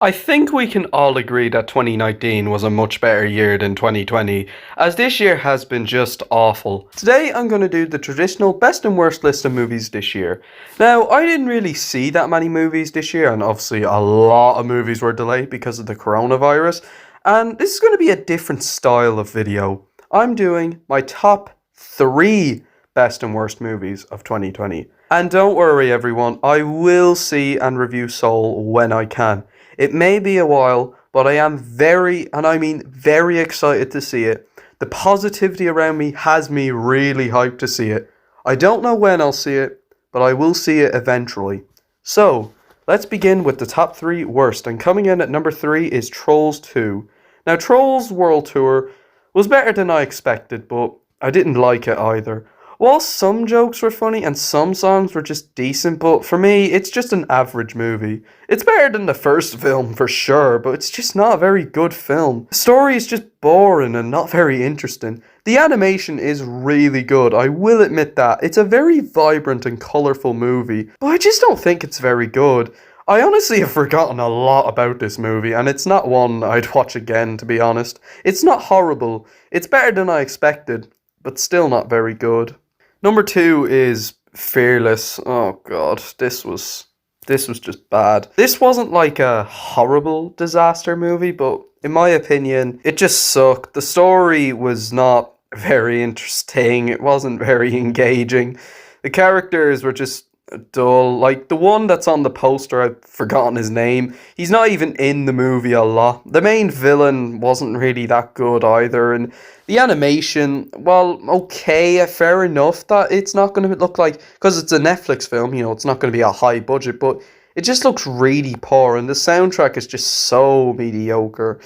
I think we can all agree that 2019 was a much better year than 2020, as this year has been just awful. Today I'm going to do the traditional best and worst list of movies this year. Now, I didn't really see that many movies this year, and obviously a lot of movies were delayed because of the coronavirus, and this is going to be a different style of video. I'm doing my top 3 best and worst movies of 2020. And don't worry everyone, I will see and review Soul when I can. It may be a while, but I am very, and I mean very excited to see it. The positivity around me has me really hyped to see it. I don't know when I'll see it, but I will see it eventually. So, let's begin with the top 3 worst, and coming in at number 3 is Trolls 2. Now, Trolls World Tour was better than I expected, but I didn't like it either. While some jokes were funny and some songs were just decent, but for me, it's just an average movie. It's better than the first film for sure, but it's just not a very good film. The story is just boring and not very interesting. The animation is really good, I will admit that. It's a very vibrant and colourful movie, but I just don't think it's very good. I honestly have forgotten a lot about this movie, and it's not one I'd watch again, to be honest. It's not horrible, it's better than I expected, but still not very good. Number 2 is Fearless. Oh god, this was just bad. This wasn't like a horrible disaster movie, but in my opinion, it just sucked. The story was not very interesting. It wasn't very engaging. The characters were just dull. Like the one that's on the poster, I've forgotten his name. He's not even in the movie a lot. The main villain wasn't really that good either, and the animation, well, okay, fair enough that it's not going to look like, because it's a Netflix film, it's not going to be a high budget, but it just looks really poor, and the soundtrack is just so mediocre.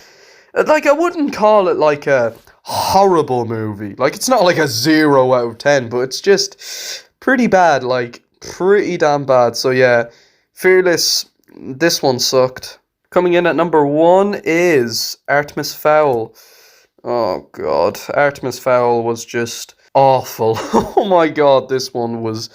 Like, I wouldn't call it like a horrible movie. Like, it's not like a 0 out of 10, but it's just pretty bad, like, pretty damn bad. So yeah, Fearless, this one sucked. Coming in at number 1 is Artemis Fowl. Oh god, Artemis Fowl was just awful. Oh my god, this one was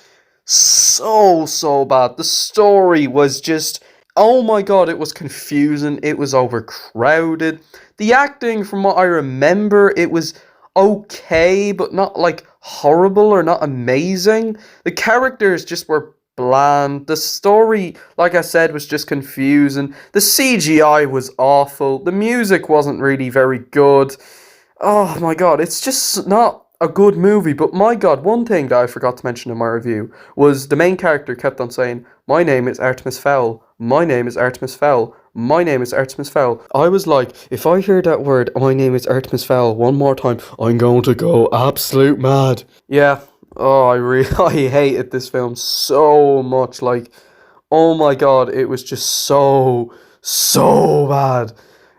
so bad. The story was just, oh my god, it was confusing, it was overcrowded. The acting, from what I remember, it was okay, but not like horrible or not amazing. The characters just were bland. The story, like I said, was just confusing. The CGI was awful. The music wasn't really very good. Oh my god, it's just not a good movie. But my god, one thing that I forgot to mention in my review was the main character kept on saying, "My name is Artemis Fowl. My name is Artemis Fowl. My name is Artemis Fowl." I was like, if I hear that word, "my name is Artemis Fowl," one more time, I'm going to go absolute mad. Yeah, oh, I really, I hated this film so much. Like, oh my god, it was just so bad.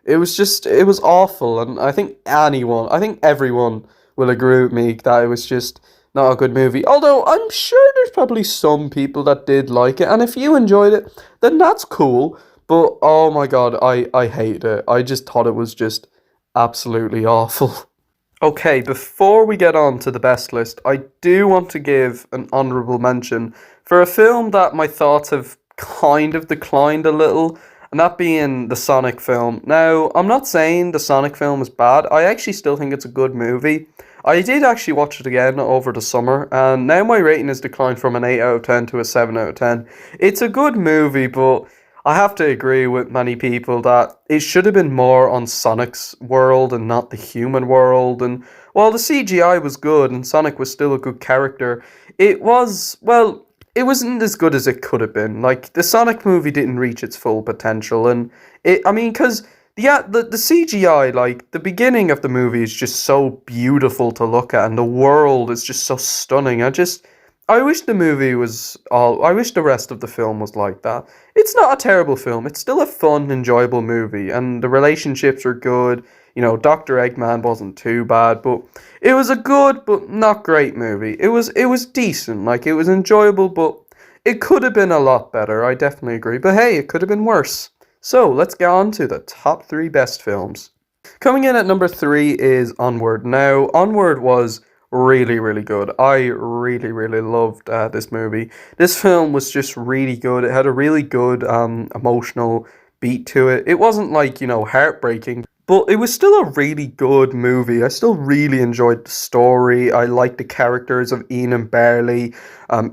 It was awful, and I think everyone will agree with me that it was just not a good movie. Although, I'm sure there's probably some people that did like it, and if you enjoyed it, then that's cool. But, oh my god, I hated it. I just thought it was just absolutely awful. Okay, before we get on to the best list, I do want to give an honourable mention for a film that my thoughts have kind of declined a little, and that being the Sonic film. Now, I'm not saying the Sonic film is bad, I actually still think it's a good movie. I did actually watch it again over the summer, and now my rating has declined from an 8 out of 10 to a 7 out of 10. It's a good movie, but I have to agree with many people that it should have been more on Sonic's world and not the human world. And while the CGI was good and Sonic was still a good character, it was, well, it wasn't as good as it could have been. Like, the Sonic movie didn't reach its full potential. And because the CGI, like, the beginning of the movie is just so beautiful to look at, and the world is just so stunning. I wish the movie was all. I wish the rest of the film was like that. It's not a terrible film. It's still a fun, enjoyable movie, and the relationships are good. Dr. Eggman wasn't too bad, but it was a good but not great movie. It was decent. Like, it was enjoyable, but it could have been a lot better. I definitely agree. But hey, it could have been worse. So let's get on to the top 3 best films. Coming in at number 3 is Onward. Now, Onward was really good. I really loved this movie. This film was just really good. It had a really good emotional beat to it. It wasn't like, heartbreaking, but it was still a really good movie. I still really enjoyed the story. I like the characters of Ian and Barley.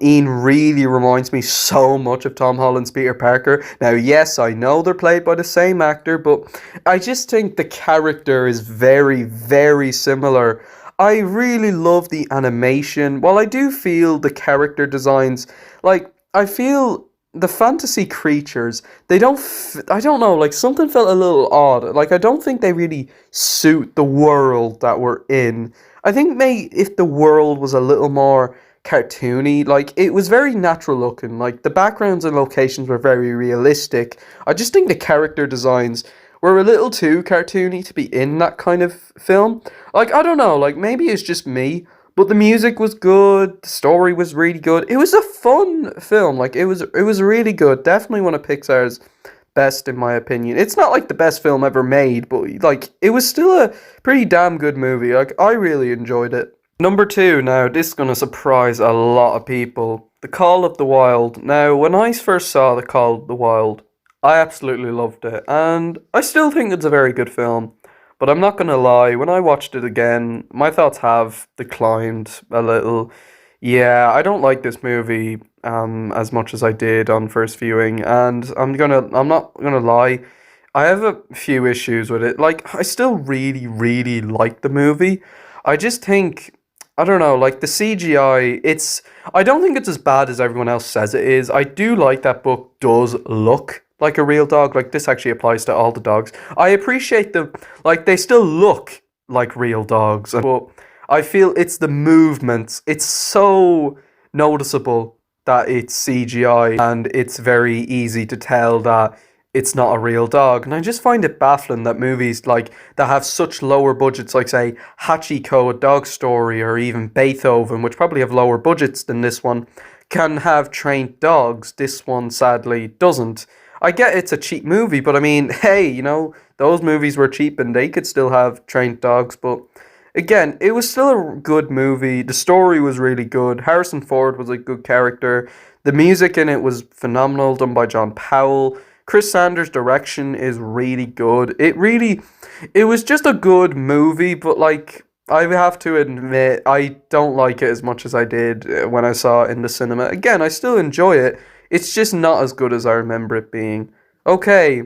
Ian really reminds me so much of Tom Holland's Peter Parker. Now, yes, I know they're played by the same actor, but I just think the character is very, very similar. I really love the animation. While I do feel the character designs, I feel the fantasy creatures, they don't, I don't know, something felt a little odd. I don't think they really suit the world that we're in. I think maybe if the world was a little more cartoony, it was very natural looking. The backgrounds and locations were very realistic. I just think the character designs were a little too cartoony to be in that kind of film. I don't know, maybe it's just me, but the music was good, the story was really good. It was a fun film. It was really good. Definitely one of Pixar's best in my opinion. It's not the best film ever made, but it was still a pretty damn good movie. I really enjoyed it. Number 2, now this is gonna surprise a lot of people. The Call of the Wild. Now, when I first saw The Call of the Wild, I absolutely loved it, and I still think it's a very good film. But I'm not gonna lie, when I watched it again, my thoughts have declined a little. Yeah, I don't like this movie as much as I did on first viewing, and I'm not gonna lie, I have a few issues with it. I still really, really like the movie. I just think, I don't know, the CGI, I don't think it's as bad as everyone else says it is. I do like that book does look like a real dog. This actually applies to all the dogs. I appreciate they still look like real dogs, but I feel it's the movements. It's so noticeable that it's CGI, and it's very easy to tell that it's not a real dog. And I just find it baffling that movies that have such lower budgets, say Hachiko, A Dog Story, or even Beethoven, which probably have lower budgets than this one, can have trained dogs. This one sadly doesn't. I get it's a cheap movie, but I mean, hey, those movies were cheap and they could still have trained dogs. But again, it was still a good movie. The story was really good. Harrison Ford was a good character. The music in it was phenomenal, done by John Powell. Chris Sanders' direction is really good. It was just a good movie, but I have to admit, I don't like it as much as I did when I saw it in the cinema. Again, I still enjoy it. It's just not as good as I remember it being. Okay,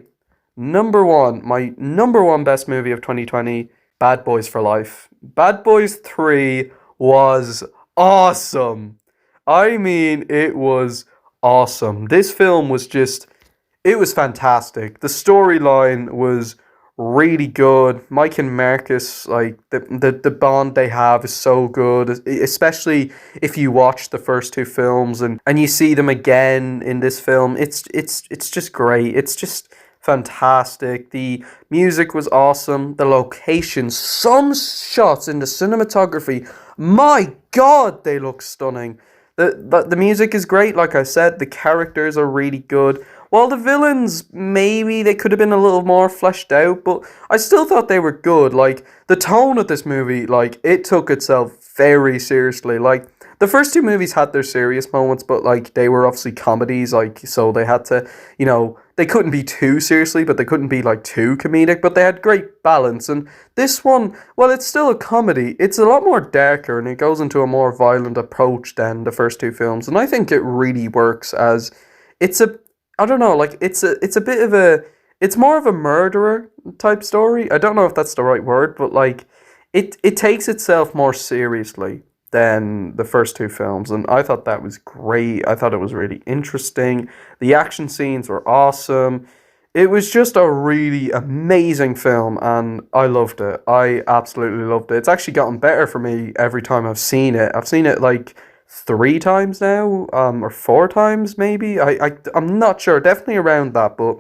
number 1, my number 1 best movie of 2020, Bad Boys for Life. Bad Boys 3 was awesome. I mean, it was awesome. This film was it was fantastic. The storyline was really good. Mike and Marcus, the bond they have is so good, especially if you watch the first 2 films and you see them again in this film. It's just great. It's just fantastic. The music was awesome. The locations, some shots in the cinematography, my god, they look stunning. The music is great, like I said. The characters are really good. While the villains, maybe they could have been a little more fleshed out, but I still thought they were good. The tone of this movie, it took itself very seriously. The first 2 movies had their serious moments, but, they were obviously comedies, so they had to, they couldn't be too seriously, but they couldn't be, too comedic, but they had great balance. And this one, well, it's still a comedy. It's a lot more darker, and it goes into a more violent approach than the first 2 films, and I think it really works as, I don't know, it's a bit of it's more of a murderer type story. I don't know if that's the right word, but it takes itself more seriously than the first 2 films, and I thought that was great. I thought it was really interesting. The action scenes were awesome. It was just a really amazing film, and I loved it. I absolutely loved it. It's actually gotten better for me every time I've seen it. I've seen it 3 times now, or 4 times maybe. I'm not sure, definitely around that, but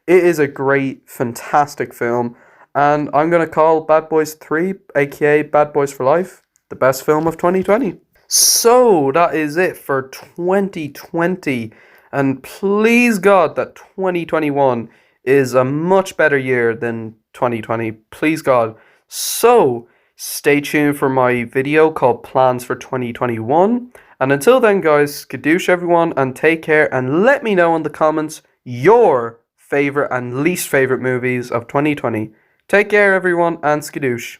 it is a great, fantastic film, and I'm going to call Bad Boys 3, aka Bad Boys for Life, the best film of 2020. So, that is it for 2020, and please God that 2021 is a much better year than 2020, please God. So, stay tuned for my video called Plans for 2021. And until then, guys, skadoosh everyone and take care. And let me know in the comments your favourite and least favourite movies of 2020. Take care everyone and skadoosh.